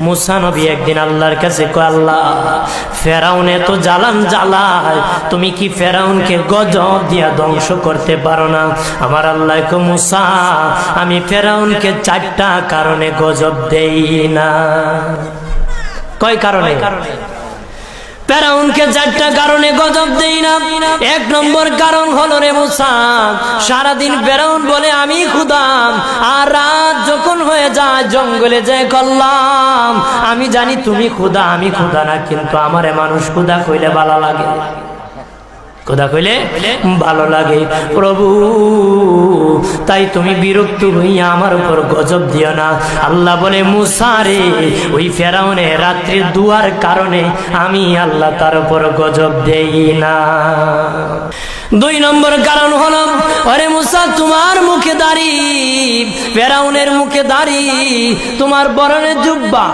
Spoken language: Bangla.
মুসা নবী একদিন আল্লাহর কাছে কয়, আল্লাহ, ফেরাউনে তো জ্বালান জ্বালায়, তুমি কি ফেরাউনকে গজব দিয়া ধ্বংস করতে পারো না? আমার আল্লাহ কয়, মুসা, আমি ফেরাউনকে 4টা কারণে গজব দেই না। কয় কারণে? ফেরাউনকে 4টা কারণে গজব দেই না। 1 নম্বর কারণ হলো, রে মুসা, সারাদিন ফেরাউন বলে আমি খোদা, আর রাত যখন হয়ে যায় জঙ্গলে যায় করলাম আমি জানি তুমি খোদা, আমি খোদা না, কিন্তু আমারে মানুষ খোদা কইলে ভালো লাগে, খোদা কইলে ভালো লাগে। প্রভু, তাই তুমি বিরক্ত হইয়া আমার উপর গজব দিও না। আল্লাহ বলে, মুসা রে, ওই ফেরাউনে রাত্রির দুয়ার কারণে আমি আল্লাহ তার উপর গজব দেই না। 2 নম্বর কারণ হলো, আরে মুসা, তোমার মুখে দাড়ি, ফেরাউনের মুখে দাড়ি, তোমার বরণের জুব্বা